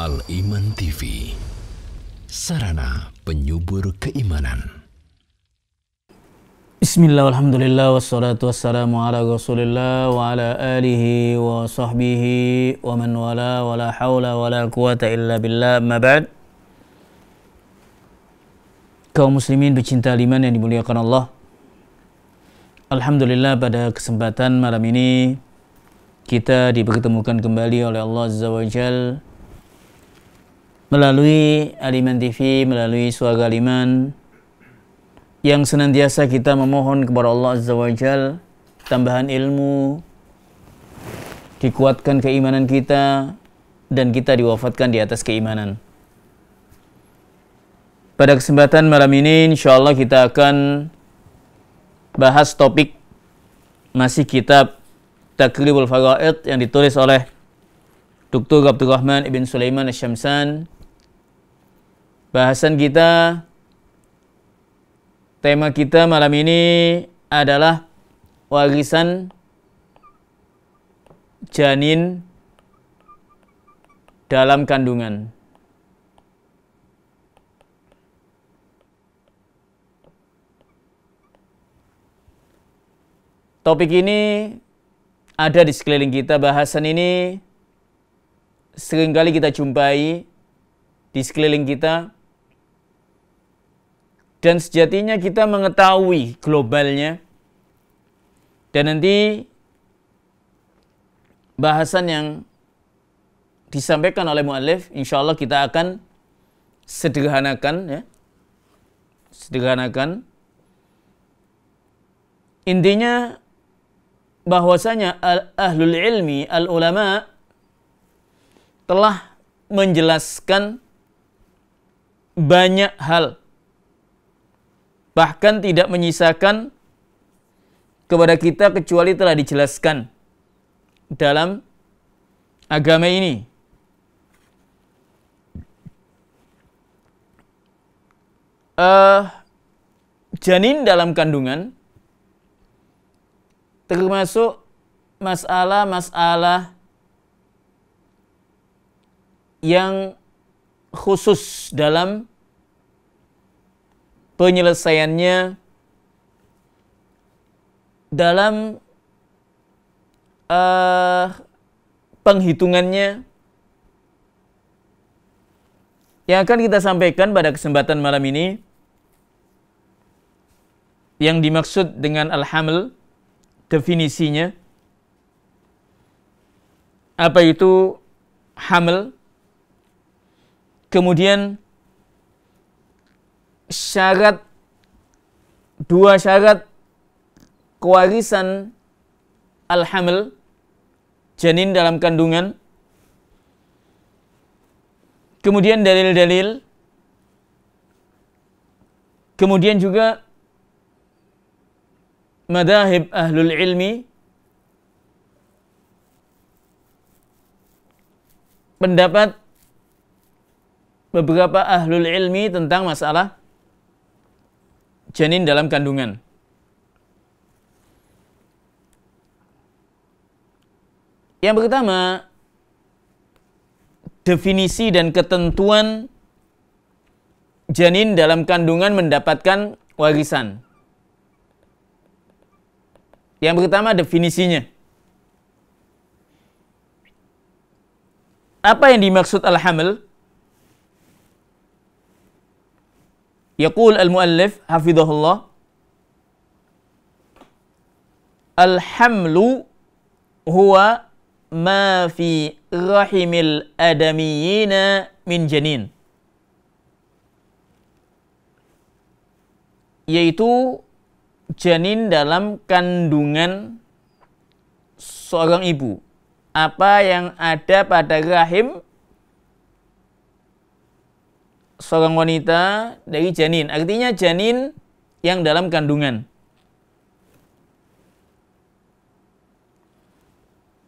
Al-Iman TV, sarana penyubur keimanan. Bismillah, alhamdulillah, wassalatu wassalamu ala rasulillah wa ala alihi wa sahbihi wa man wala wa la hawla wa la quwata illa billah, amma ba'd. Kaum muslimin pecinta iman yang dimuliakan Allah, alhamdulillah pada kesempatan malam ini kita dipertemukan kembali oleh Allah Azza wa Jal melalui Al-Iman TV, melalui Suara Al-Iman, yang senantiasa kita memohon kepada Allah Azza wa Jal tambahan ilmu, dikuatkan keimanan kita, dan kita diwafatkan di atas keimanan. Pada kesempatan malam ini insyaallah kita akan bahas topik masih kitab Taqribul Faraid yang ditulis oleh Dr. Abdurrahman Ibn Sulaiman Asy-Syamsan. Bahasan kita, tema kita malam ini adalah warisan janin dalam kandungan. Topik ini ada di sekeliling kita. Bahasan ini seringkali kita jumpai di sekeliling kita, dan sejatinya kita mengetahui globalnya. Dan nanti bahasan yang disampaikan oleh muallif insyaallah kita akan sederhanakan, ya. Sederhanakan. Intinya bahwasanya ahlul ilmi, al-ulama telah menjelaskan banyak hal, bahkan tidak menyisakan kepada kita kecuali telah dijelaskan dalam agama ini. Janin dalam kandungan termasuk masalah-masalah yang khusus dalam penyelesaiannya, dalam penghitungannya, yang akan kita sampaikan pada kesempatan malam ini. Yang dimaksud dengan al-haml, definisinya. Apa itu haml? Kemudian syarat, dua syarat kewarisan al-haml, janin dalam kandungan. Kemudian dalil-dalil. Kemudian juga madhahib ahlul ilmi, pendapat beberapa ahlul ilmi tentang masalah janin dalam kandungan. Yang pertama, definisi dan ketentuan janin dalam kandungan mendapatkan warisan. Yang pertama, definisinya. Apa yang dimaksud al-haml? Yaqul al-muallif hafidhahullah, al-hamlu huwa ma fi rahimil adamiyina min janin. Yaitu janin dalam kandungan seorang ibu. Apa yang ada pada rahim seorang wanita dari janin. Artinya janin yang dalam kandungan.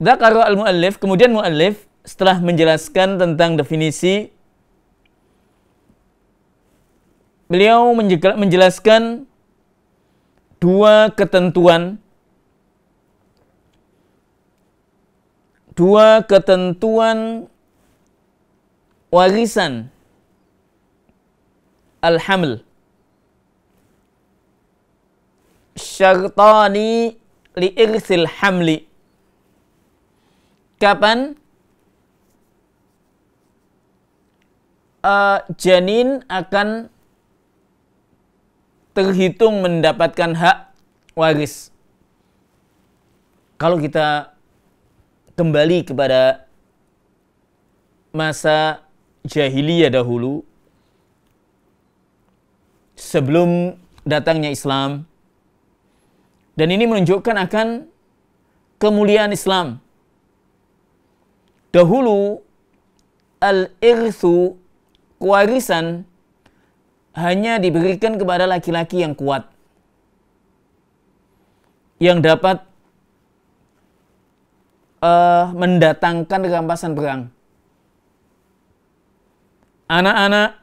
Dzakara al-muallif, kemudian muallif setelah menjelaskan tentang definisi, beliau menjelaskan dua ketentuan warisan al-haml. Syartani li'irsil hamli. Kapan janin akan terhitung mendapatkan hak waris? Kalau kita kembali kepada masa jahiliyah dahulu, sebelum datangnya Islam, dan ini menunjukkan akan kemuliaan Islam. Dahulu, al-irthu, kewarisan, hanya diberikan kepada laki-laki yang kuat, yang dapat mendatangkan rampasan perang. Anak-anak,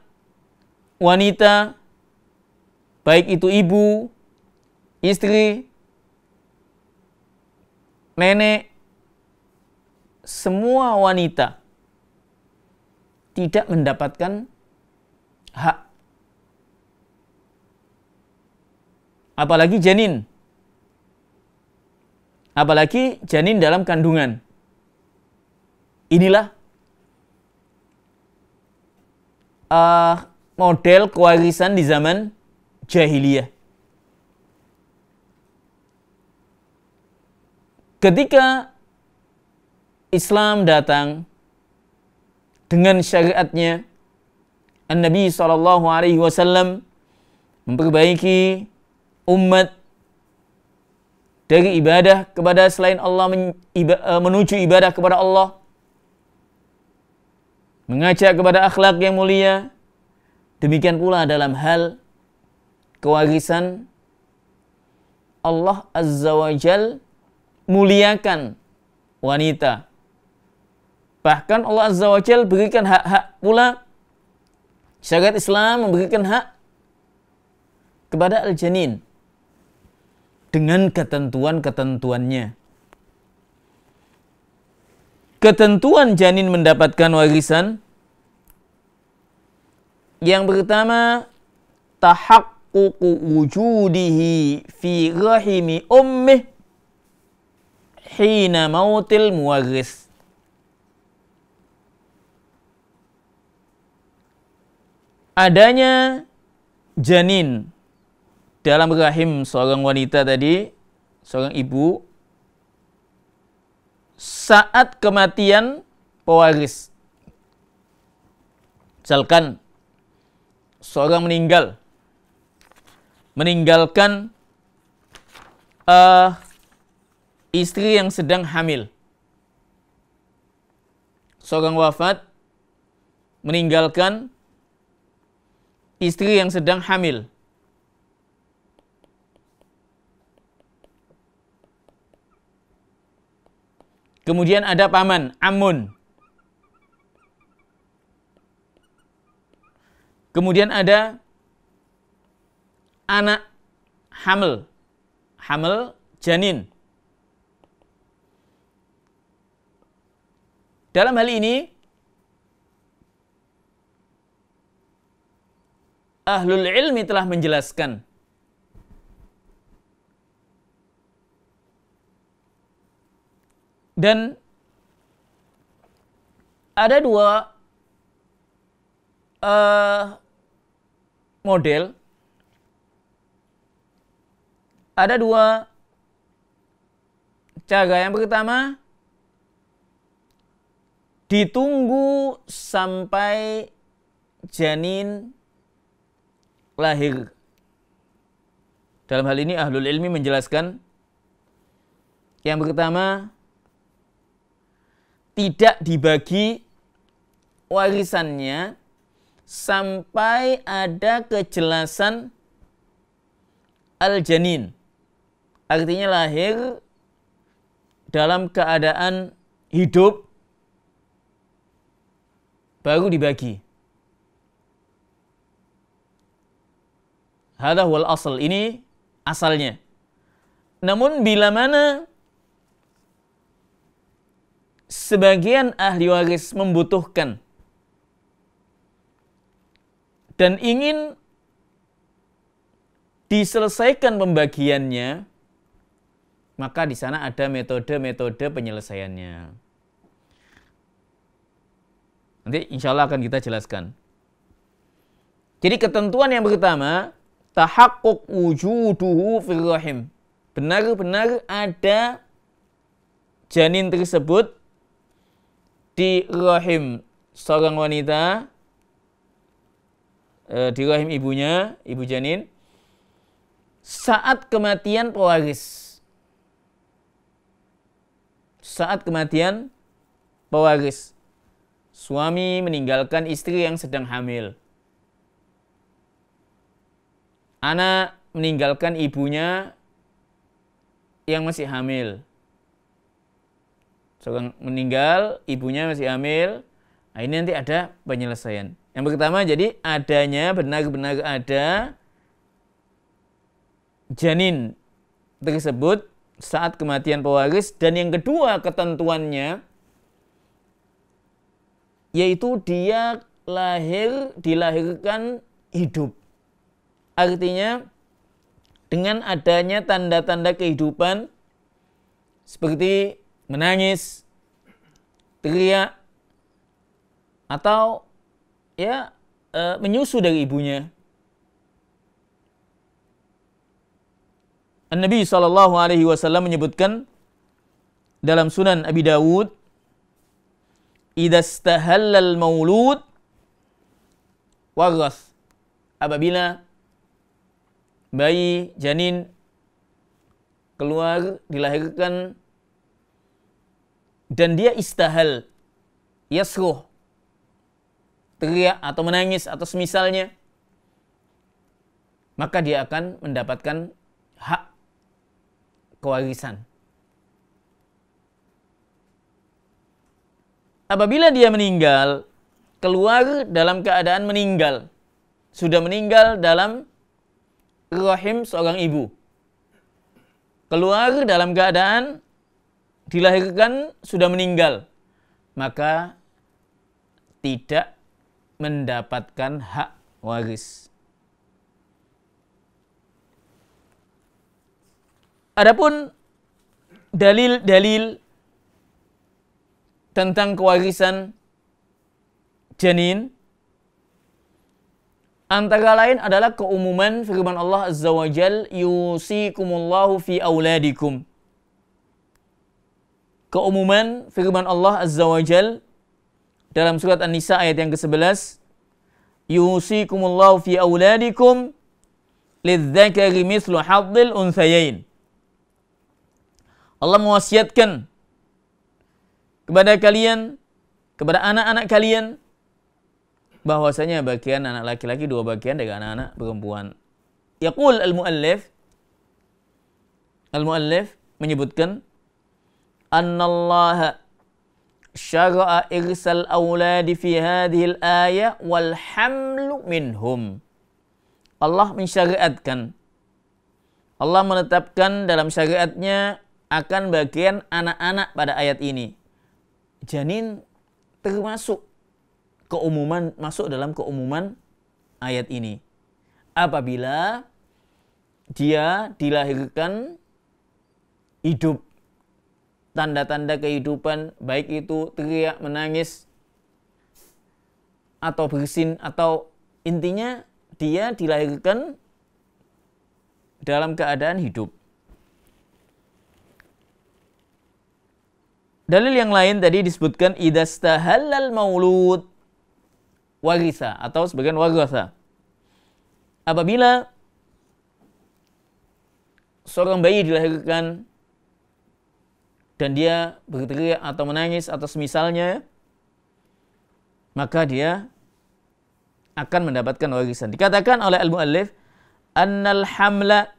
wanita, baik itu ibu, istri, nenek, semua wanita tidak mendapatkan hak. Apalagi janin. Apalagi janin dalam kandungan. Inilah model kewarisan di zaman jahiliyah. Ketika Islam datang dengan syariatnya, An-Nabi SAW memperbaiki umat dari ibadah kepada selain Allah menuju ibadah kepada Allah, mengajak kepada akhlak yang mulia. Demikian pula dalam hal kewarisan, Allah Azza wa Jal muliakan wanita. Bahkan Allah Azza wa Jal berikan hak-hak pula. Syariat Islam memberikan hak kepada al-janin dengan ketentuan-ketentuannya. Ketentuan janin mendapatkan warisan yang pertama, tahaqququ wujudihi fi rahimi ummih hina mautil muwarris. Adanya janin dalam rahim seorang wanita tadi, seorang ibu, saat kematian pewaris. Misalkan seorang meninggalkan istri yang sedang hamil. Seorang wafat meninggalkan istri yang sedang hamil. Kemudian ada paman, amun. Kemudian ada anak hamil, janin. Dalam hal ini, ahlul ilmi telah menjelaskan dan ada dua model, ada dua cara. Yang pertama, ditunggu sampai janin lahir. Dalam hal ini ahlul ilmi menjelaskan, yang pertama, tidak dibagi warisannya sampai ada kejelasan al-janin. Artinya lahir dalam keadaan hidup, baru dibagi. Hadza huwal asal, ini asalnya. Namun bila mana sebagian ahli waris membutuhkan dan ingin diselesaikan pembagiannya, maka di sana ada metode-metode penyelesaiannya. Nanti insya Allah akan kita jelaskan. Jadi ketentuan yang pertama, tahaqquq wujuduhu fil rahim. Benar-benar ada janin tersebut di rahim seorang wanita, di rahim ibunya, ibu janin, saat kematian pewaris. Saat kematian pewaris. Suami meninggalkan istri yang sedang hamil. Anak meninggalkan ibunya yang masih hamil. Seorang meninggal, ibunya masih hamil. Nah, ini nanti ada penyelesaian. Yang pertama, jadi adanya, benar-benar ada janin tersebut saat kematian pewaris. Dan yang kedua ketentuannya, yaitu dia dilahirkan hidup. Artinya dengan adanya tanda-tanda kehidupan seperti menangis, teriak, atau menyusu dari ibunya. Nabi SAW menyebutkan dalam Sunan Abi Dawud, idza stahallal maulud warath. Apabila bayi janin keluar, dilahirkan, dan dia istahal, yasruh, teriak atau menangis atau semisalnya, maka dia akan mendapatkan hak kewarisan. Apabila dia meninggal, keluar dalam keadaan meninggal, sudah meninggal dalam rahim seorang ibu, keluar dalam keadaan dilahirkan sudah meninggal, maka tidak mendapatkan hak waris. Adapun dalil-dalil tentang kewarisan janin antara lain adalah keumuman firman Allah Azza wa Jal, yusikumullahu fi auladikum. Keumuman firman Allah Azza wa Jal dalam surat An-Nisa ayat yang ke-11, yusikumullahu fi auladikum lidzakari mithlu hadzil unthayain. Allah mewasiatkan kepada kalian, kepada anak-anak kalian, bahwasanya bagian anak laki-laki 2 bagian dari anak-anak perempuan. Yaqul al-muallif menyebutkan, annallaha syara'a irsal awladi fi hadhil ayah wal hamlu minhum. Allah mensyariatkan, Allah menetapkan dalam syariatnya akan bagian anak-anak pada ayat ini. Janin termasuk keumuman, masuk dalam keumuman ayat ini. Apabila dia dilahirkan hidup, tanda-tanda kehidupan, baik itu teriak, menangis, atau bersin, atau intinya dia dilahirkan dalam keadaan hidup. Dalil yang lain tadi disebutkan idastahallal maulud warisa atau sebagian warasa. Apabila seorang bayi dilahirkan dan dia berteriak atau menangis atau semisalnya, maka dia akan mendapatkan warisan. Dikatakan oleh al-muallif, annal hamla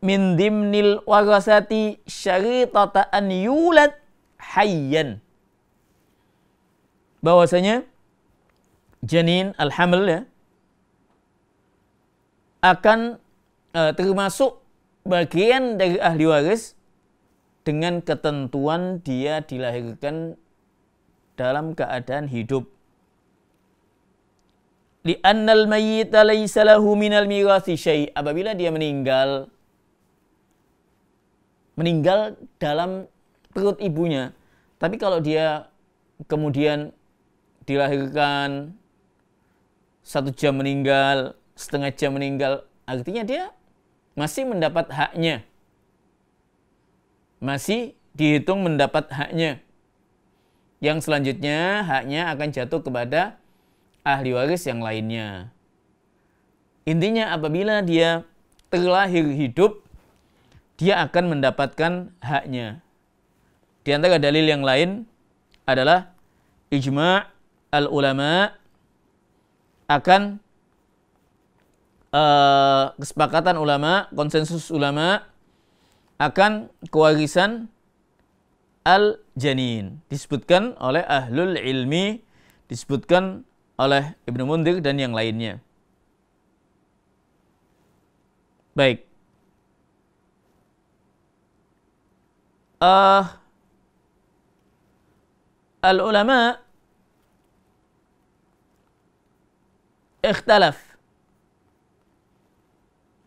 min dimnil warasati syaritata an yulad hayyan. Bahwasanya janin al-haml akan termasuk bagian dari ahli waris dengan ketentuan dia dilahirkan dalam keadaan hidup. li'annal mayyita laysa lahu minal mirathi syai'. Apabila dia meninggal dalam perut ibunya. Tapi kalau dia kemudian dilahirkan 1 jam meninggal, setengah jam meninggal, artinya dia masih mendapat haknya. Masih dihitung mendapat haknya. Yang selanjutnya haknya akan jatuh kepada ahli waris yang lainnya. Intinya apabila dia terlahir hidup, dia akan mendapatkan haknya. Di antara dalil yang lain adalah ijma' al-ulama akan kesepakatan ulama, konsensus ulama akan kewarisan al-janin. Disebutkan oleh ahlul ilmi, disebutkan oleh Ibnu Mundir dan yang lainnya. Baik. Al-ulama ikhtalaf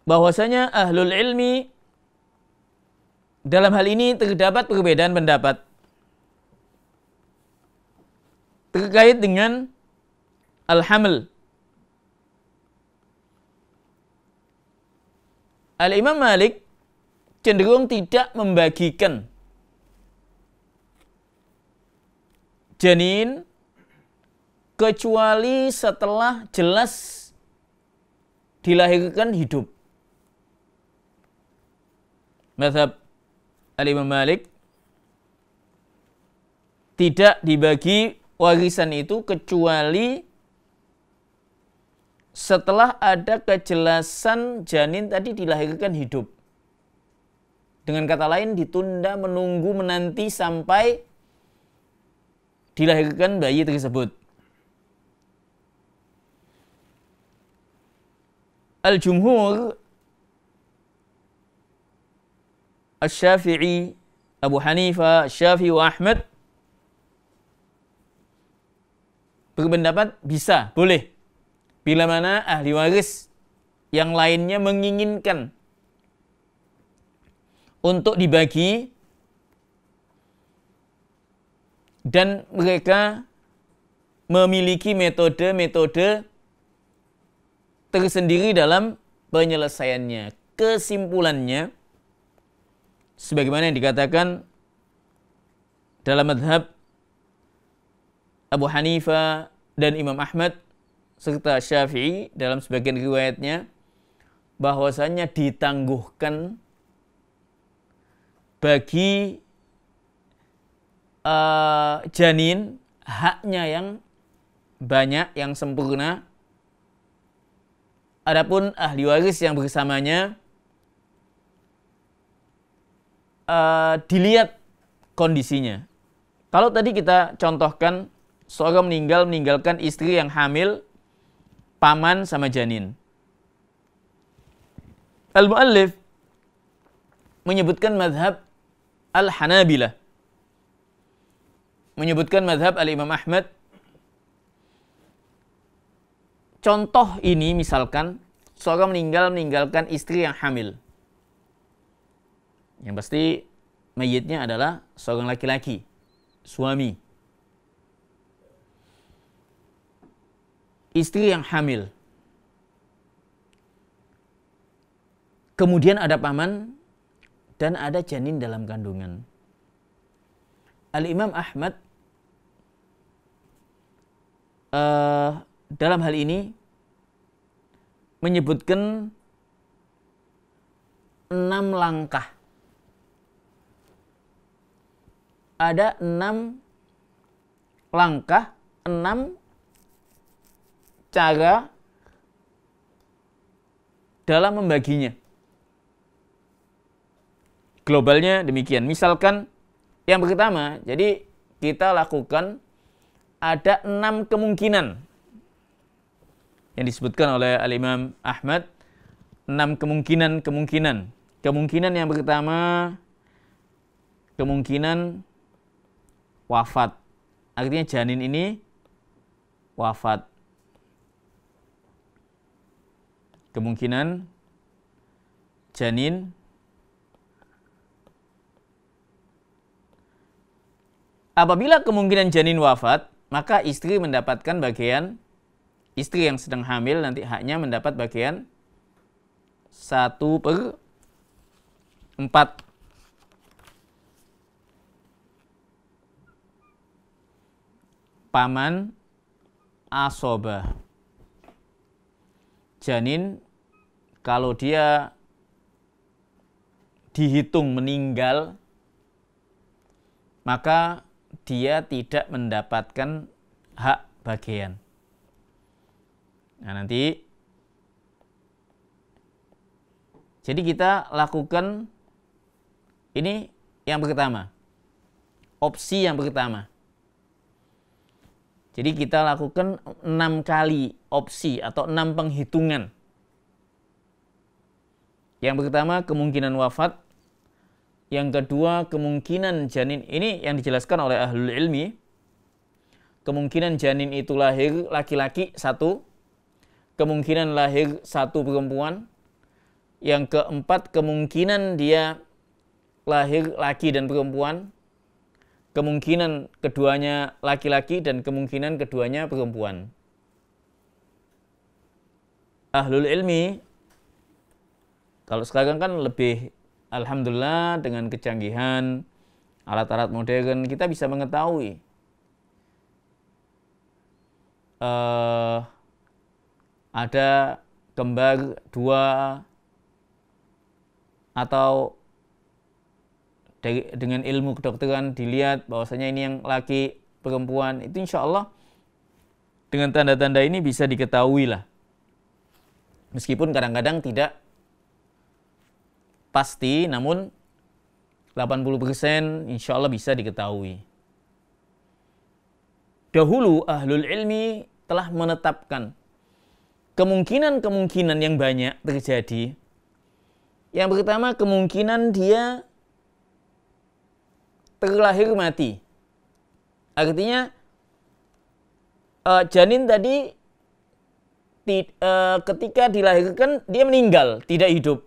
bahwasanya ahlul ilmi dalam hal ini terdapat perbedaan pendapat terkait dengan al-haml. Al-Imam Malik cenderung tidak membagikan janin kecuali setelah jelas dilahirkan hidup. Mazhab Al-Imam Malik tidak dibagi warisan itu kecuali setelah ada kejelasan janin tadi dilahirkan hidup. Dengan kata lain, ditunda, menunggu, menanti sampai dilahirkan bayi tersebut. Al-Jumhur, Asy-Syafi'i, Abu Hanifah, Syafi'i wa Ahmad berpendapat bisa, boleh. Bila mana ahli waris yang lainnya menginginkan untuk dibagi dan mereka memiliki metode-metode tersendiri dalam penyelesaiannya. Kesimpulannya, sebagaimana yang dikatakan dalam mazhab Abu Hanifah dan Imam Ahmad serta Syafi'i dalam sebagian riwayatnya, bahwasanya ditangguhkan bagi janin haknya yang banyak, yang sempurna. Adapun ahli waris yang bersamanya dilihat kondisinya. Kalau tadi kita contohkan seorang meninggalkan istri yang hamil, paman sama janin. Al-Mu'allif menyebutkan mazhab Al-Hanabilah, menyebutkan mazhab Al-Imam Ahmad. Contoh ini misalkan seorang meninggalkan istri yang hamil. Yang pasti mayitnya adalah seorang laki-laki, suami. Istri yang hamil. Kemudian ada paman dan ada janin dalam kandungan. Al-Imam Ahmad dalam hal ini menyebutkan 6 langkah. Ada 6 langkah, 6 cara dalam membaginya. Globalnya demikian. Misalkan yang pertama, jadi kita lakukan ada 6 kemungkinan yang disebutkan oleh Al-Imam Ahmad. 6 kemungkinan. Kemungkinan yang pertama, kemungkinan wafat. Artinya janin ini wafat. kemungkinan janin apabila kemungkinan janin wafat, maka istri mendapatkan bagian, istri yang sedang hamil nanti haknya mendapat bagian 1/4 paman asobah. Janin kalau dia dihitung meninggal, maka dia tidak mendapatkan hak bagian. Nah, nanti jadi kita lakukan ini yang pertama. Opsi yang pertama. Jadi kita lakukan 6 kali opsi atau 6 penghitungan. Yang pertama kemungkinan wafat. Yang kedua kemungkinan janin. Ini yang dijelaskan oleh ahlul ilmi. Kemungkinan janin itu lahir laki-laki 1. Kemungkinan lahir 1 perempuan. Yang keempat kemungkinan dia lahir laki dan perempuan. Kemungkinan keduanya laki-laki dan kemungkinan keduanya perempuan. Ahlul ilmi, kalau sekarang kan lebih, alhamdulillah dengan kecanggihan alat-alat modern, kita bisa mengetahui ada kembar 2 atau dengan ilmu kedokteran dilihat bahwasanya ini yang laki perempuan, itu insya Allah dengan tanda-tanda ini bisa diketahui lah. Meskipun kadang-kadang tidak pasti, namun 80% insya Allah bisa diketahui. Dahulu ahlul ilmi telah menetapkan kemungkinan-kemungkinan yang banyak terjadi. Yang pertama kemungkinan dia terlahir mati. Artinya janin tadi ketika dilahirkan dia meninggal, tidak hidup.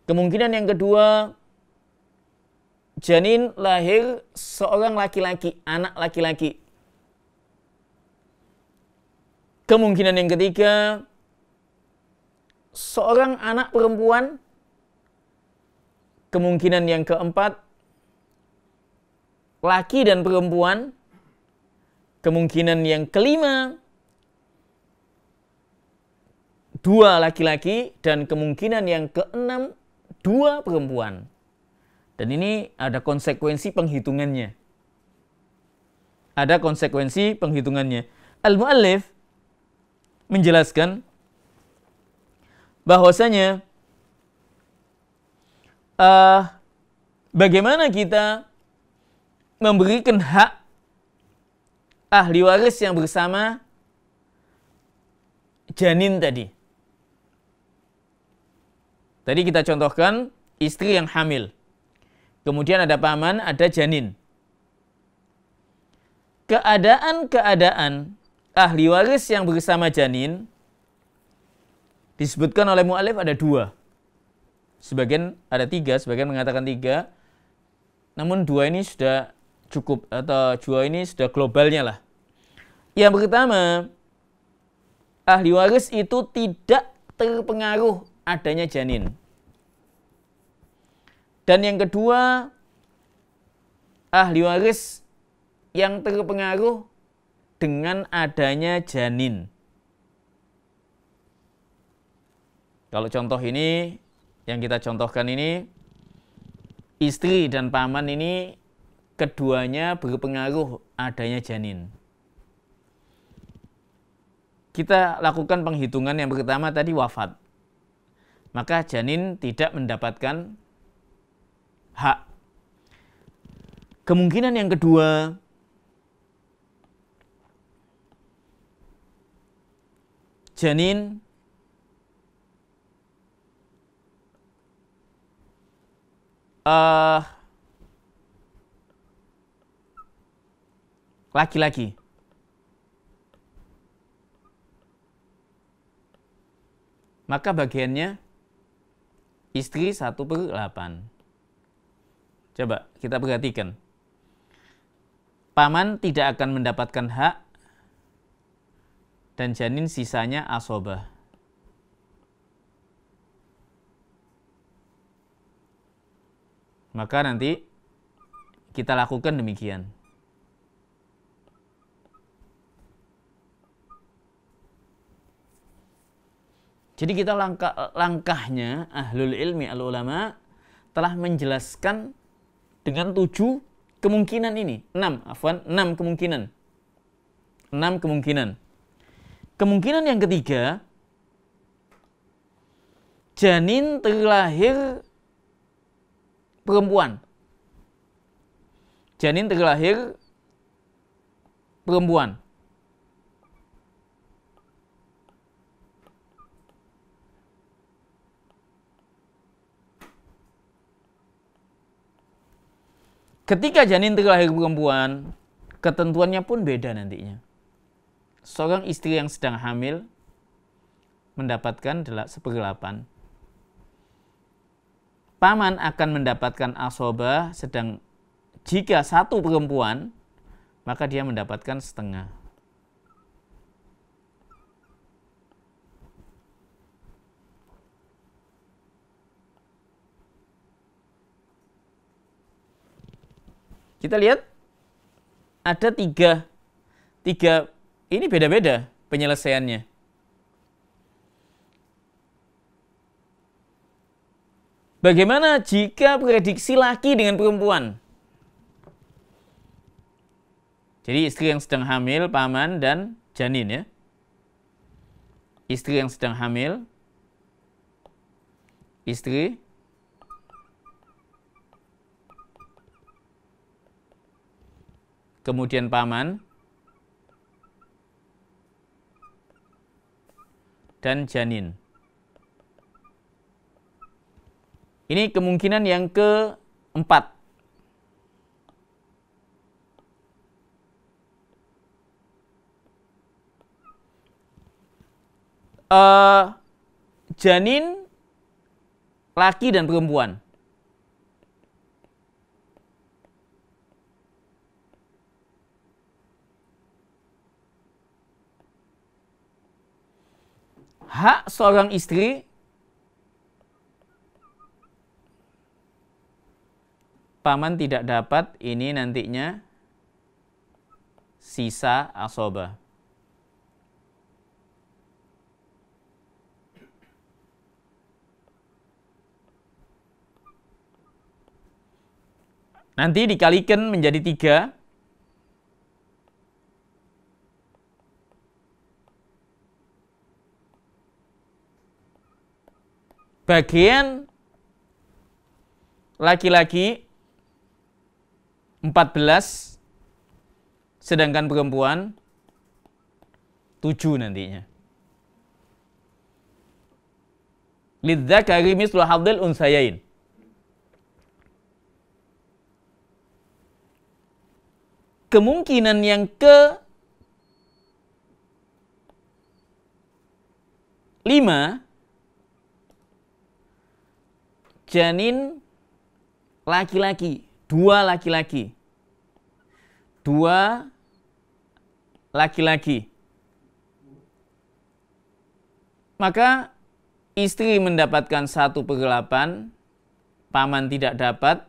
Kemungkinan yang kedua, janin lahir seorang laki-laki, anak laki-laki. Kemungkinan yang ketiga, seorang anak perempuan. Kemungkinan yang keempat, laki dan perempuan. Kemungkinan yang kelima, 2 laki-laki. Dan kemungkinan yang keenam, 2 perempuan. Dan ini ada konsekuensi penghitungannya. Ada konsekuensi penghitungannya. Al-Mu'allif menjelaskan bahwasanya bagaimana kita memberikan hak ahli waris yang bersama janin tadi. Tadi kita contohkan istri yang hamil. Kemudian ada paman, ada janin. Keadaan-keadaan ahli waris yang bersama janin disebutkan oleh mu'alif ada 2. Sebagian ada 3, sebagian mengatakan 3. Namun 2 ini sudah cukup, atau 2 ini sudah globalnya lah. Yang pertama, ahli waris itu tidak terpengaruh adanya janin. Dan yang kedua, ahli waris yang terpengaruh dengan adanya janin. Kalau contoh ini, yang kita contohkan ini, istri dan paman ini keduanya berpengaruh adanya janin. Kita lakukan penghitungan yang pertama tadi wafat. Maka janin tidak mendapatkan hak. Kemungkinan yang kedua, janin laki-laki. maka bagiannya istri 1/8. Coba kita perhatikan. Paman tidak akan mendapatkan hak dan janin sisanya asobah. Maka nanti kita lakukan demikian. Jadi kita langkahnya ahlul ilmi al-ulama telah menjelaskan dengan 7 kemungkinan ini. 6 kemungkinan. 6 kemungkinan. Kemungkinan yang ketiga, janin terlahir perempuan. Janin terlahir perempuan. Ketika janin terlahir perempuan, ketentuannya pun beda nantinya. Seorang istri yang sedang hamil mendapatkan 1/8. Paman akan mendapatkan asobah, sedang jika 1 perempuan, maka dia mendapatkan setengah. Kita lihat ada tiga ini beda-beda penyelesaiannya. Bagaimana jika prediksi laki dengan perempuan? Jadi istri yang sedang hamil, paman dan janin ya. Istri yang sedang hamil, istri, kemudian paman, dan janin. Ini kemungkinan yang keempat. Janin laki dan perempuan. Hak seorang istri paman tidak dapat, ini nantinya sisa asobah. Nanti dikalikan menjadi 3. Bagian laki-laki 14, sedangkan perempuan 7 nantinya. Lidzakari mislu hadzil unsayain. Kemungkinan yang ke-5, janin laki-laki, 2 laki-laki. 2 laki-laki. Maka istri mendapatkan 1/8, paman tidak dapat.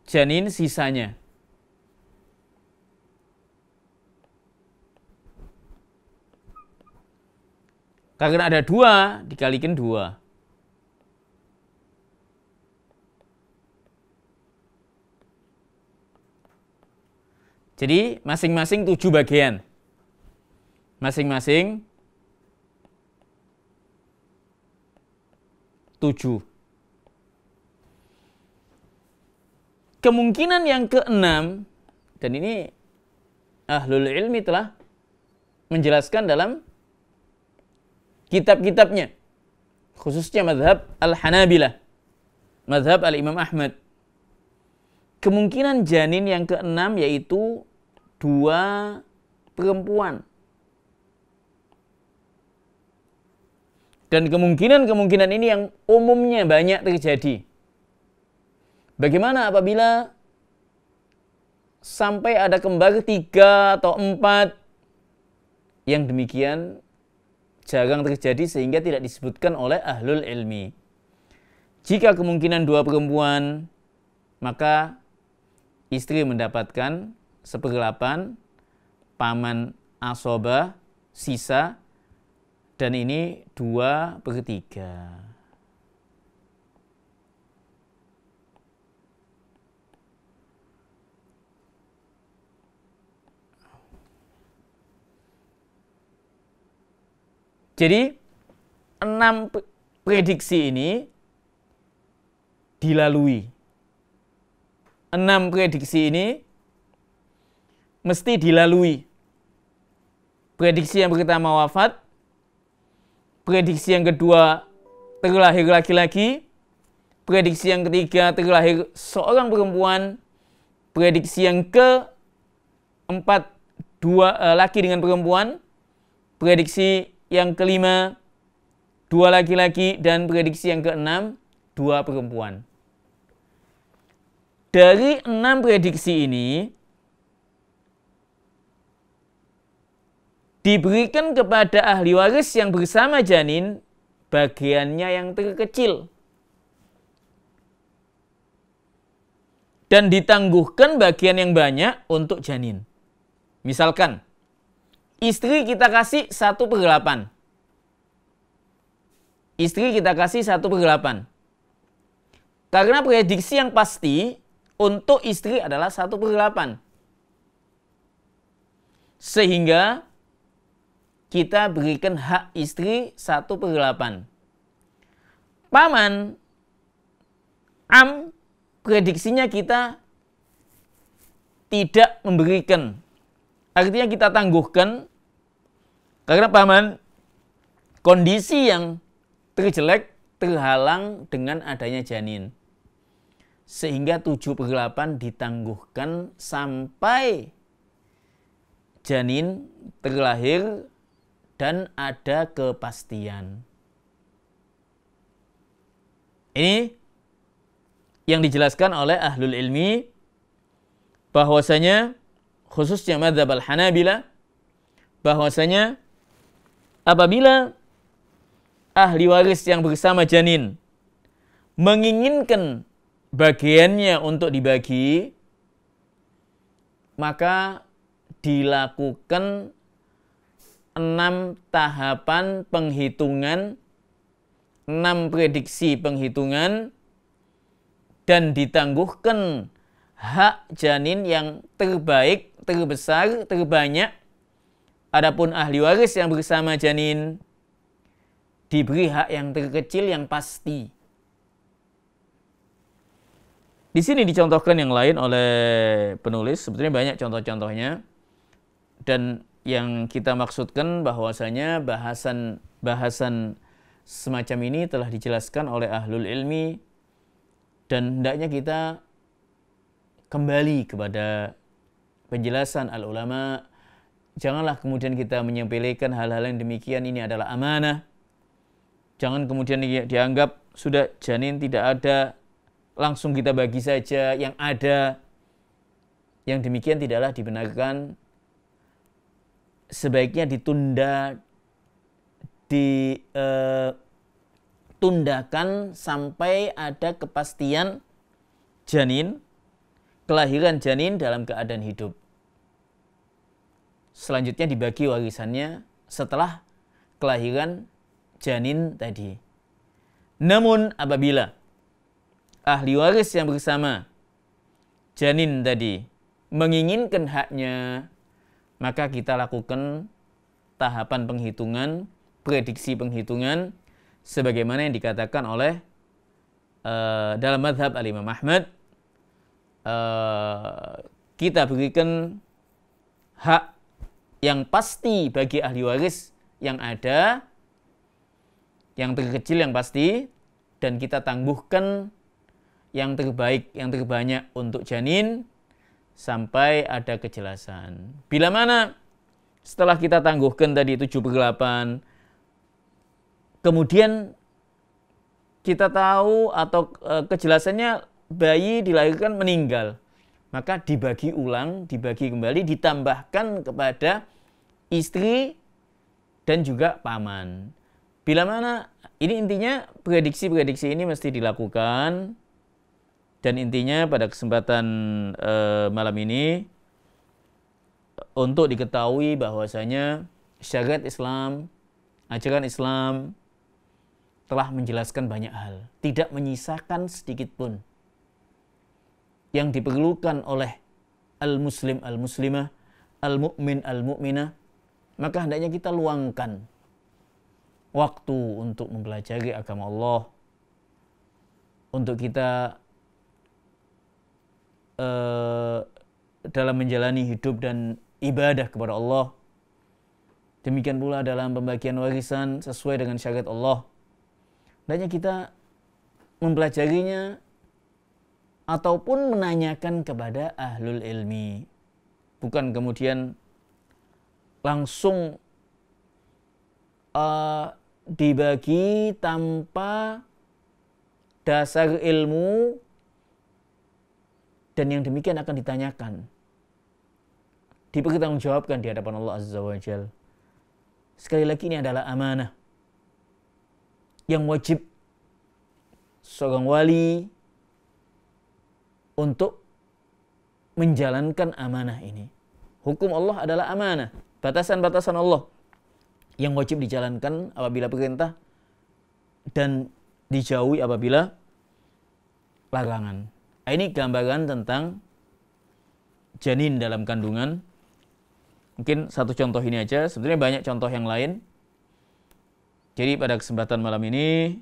Janin sisanya. Karena ada 2, dikalikan 2. Jadi masing-masing 7 bagian. Masing-masing 7. Kemungkinan yang ke-6, dan ini ahlul ilmi telah menjelaskan dalam kitab-kitabnya, khususnya mazhab al-Hanabilah, mazhab al-Imam Ahmad. kemungkinan janin yang keenam yaitu 2 perempuan. Dan kemungkinan ini yang umumnya banyak terjadi. Bagaimana apabila sampai ada kembar 3 atau 4? Yang demikian jarang terjadi sehingga tidak disebutkan oleh ahlul ilmi. Jika kemungkinan 2 perempuan, maka istri mendapatkan 1/8, paman asobah sisa, dan ini 2/3. Jadi 6 prediksi ini dilalui. 6 prediksi ini mesti dilalui. Prediksi yang pertama wafat, prediksi yang kedua terlahir laki-laki, prediksi yang ketiga terlahir seorang perempuan, prediksi yang keempat 2 laki dengan perempuan, prediksi yang kelima 2 laki-laki, dan prediksi yang keenam 2 perempuan. Dari 6 prediksi ini diberikan kepada ahli waris yang bersama janin bagiannya yang terkecil. Dan ditangguhkan bagian yang banyak untuk janin. Misalkan, istri kita kasih 1/8. Istri kita kasih 1/8. Karena prediksi yang pasti untuk istri adalah 1/8. Sehingga kita berikan hak istri 1/8. Paman prediksinya kita tidak memberikan. Artinya kita tangguhkan karena paman kondisi yang terjelek terhalang dengan adanya janin. Sehingga 7/8 ditangguhkan sampai janin terlahir dan ada kepastian. Ini yang dijelaskan oleh ahlul ilmi bahwasanya khususnya madzhab al-Hanabilah bahwasanya apabila ahli waris yang bersama janin menginginkan bagiannya untuk dibagi, maka dilakukan 6 tahapan penghitungan, 6 prediksi penghitungan, dan ditangguhkan hak janin yang terbaik, terbesar, terbanyak. Adapun ahli waris yang bersama janin diberi hak yang terkecil yang pasti. Di sini dicontohkan yang lain oleh penulis, sebetulnya banyak contoh-contohnya. Dan yang kita maksudkan bahwasanya bahasan semacam ini telah dijelaskan oleh ahlul ilmi, dan hendaknya kita kembali kepada penjelasan al-ulama. Janganlah kemudian kita menyepelekan hal-hal yang demikian. Ini adalah amanah. Jangan kemudian dianggap sudah janin tidak ada, langsung kita bagi saja yang ada. Yang demikian tidaklah dibenarkan. Sebaiknya ditundakan sampai ada kepastian janin, kelahiran janin dalam keadaan hidup. Selanjutnya dibagi warisannya setelah kelahiran janin tadi. Namun apabila ahli waris yang bersama janin tadi menginginkan haknya, maka kita lakukan tahapan penghitungan, prediksi penghitungan, sebagaimana yang dikatakan oleh dalam mazhab al-Imam Ahmad. Kita berikan hak yang pasti bagi ahli waris yang ada, yang terkecil yang pasti, dan kita tangguhkan yang terbaik, yang terbanyak untuk janin sampai ada kejelasan. Bila mana setelah kita tangguhkan tadi 7/8, kemudian kita tahu atau kejelasannya bayi dilahirkan meninggal, maka dibagi ulang, dibagi kembali, ditambahkan kepada istri dan juga paman. Bila mana, ini intinya prediksi-prediksi ini mesti dilakukan. Dan intinya pada kesempatan malam ini untuk diketahui bahwasanya syariat Islam, ajaran Islam telah menjelaskan banyak hal, tidak menyisakan sedikit pun yang diperlukan oleh al-muslim, al-muslimah, al-mu'min, al-mu'minah. Maka hendaknya kita luangkan waktu untuk mempelajari agama Allah, untuk kita dalam menjalani hidup dan ibadah kepada Allah. Demikian pula dalam pembagian warisan sesuai dengan syariat Allah. Hendaknya kita mempelajarinya ataupun menanyakan kepada ahlul ilmi. Bukan kemudian langsung dibagi tanpa dasar ilmu, dan yang demikian akan ditanyakan, dipertanggungjawabkan di hadapan Allah Azza wa Jalla. Sekali lagi, ini adalah amanah yang wajib seorang wali untuk menjalankan amanah ini. Hukum Allah adalah amanah, batasan-batasan Allah yang wajib dijalankan apabila perintah dan dijauhi apabila larangan. Ini gambaran tentang janin dalam kandungan. Mungkin satu contoh ini aja, sebenarnya banyak contoh yang lain. Jadi pada kesempatan malam ini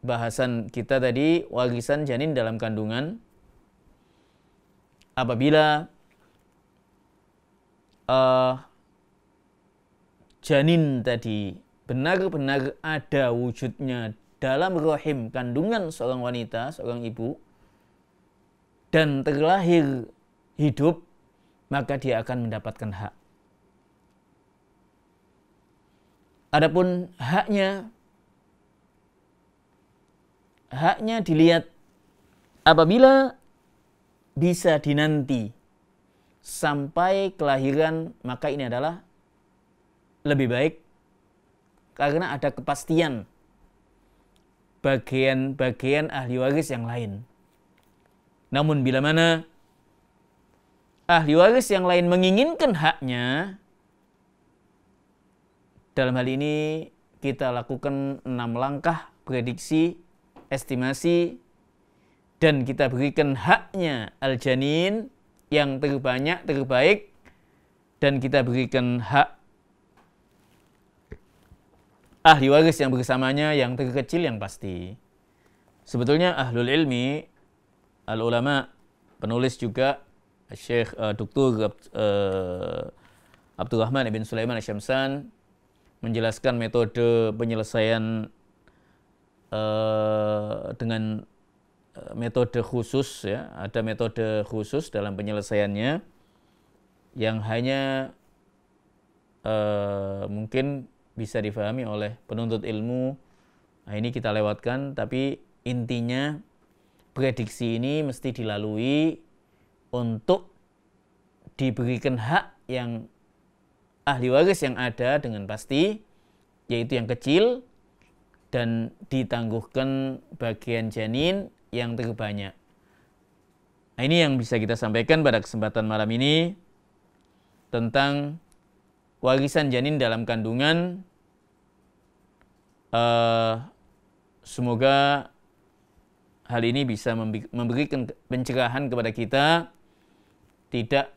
bahasan kita tadi warisan janin dalam kandungan. Apabila janin tadi benar-benar ada wujudnya dalam rahim kandungan seorang wanita, seorang ibu, dan terlahir hidup, maka dia akan mendapatkan hak. Adapun haknya dilihat apabila bisa dinanti sampai kelahiran, maka ini adalah lebih baik karena ada kepastian bagian-bagian ahli waris yang lain. Namun bila mana ahli waris yang lain menginginkan haknya, dalam hal ini kita lakukan 6 langkah prediksi, estimasi, dan kita berikan haknya al-janin yang terbanyak, terbaik, dan kita berikan hak ahli waris yang bersamanya yang terkecil yang pasti. Sebetulnya ahlul ilmi, al-ulama, penulis juga Syekh Dr. Abdurrahman ibn Sulaiman Asyamsan menjelaskan metode penyelesaian dengan metode khusus, ya. Ada metode khusus dalam penyelesaiannya yang hanya mungkin bisa difahami oleh penuntut ilmu. Nah, ini kita lewatkan, tapi intinya prediksi ini mesti dilalui untuk diberikan hak yang ahli waris yang ada dengan pasti, yaitu yang kecil, dan ditangguhkan bagian janin yang terbanyak. Nah, ini yang bisa kita sampaikan pada kesempatan malam ini tentang warisan janin dalam kandungan. Semoga hal ini bisa memberikan pencerahan kepada kita, tidak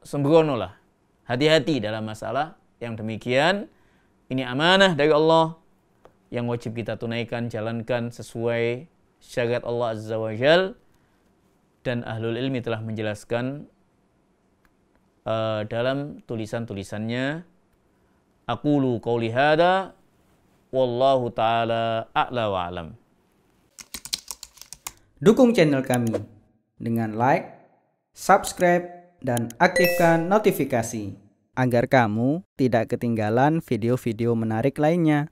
sembrono lah. Hati-hati dalam masalah yang demikian. Ini amanah dari Allah yang wajib kita tunaikan, jalankan sesuai syariat Allah Azza wa Jal. Dan ahlul ilmi telah menjelaskan dalam tulisan-tulisannya. Aqulu qawli hadha Wallahu ta'ala a'la wa alam. Dukung channel kami dengan like, subscribe, dan aktifkan notifikasi agar kamu tidak ketinggalan video-video menarik lainnya.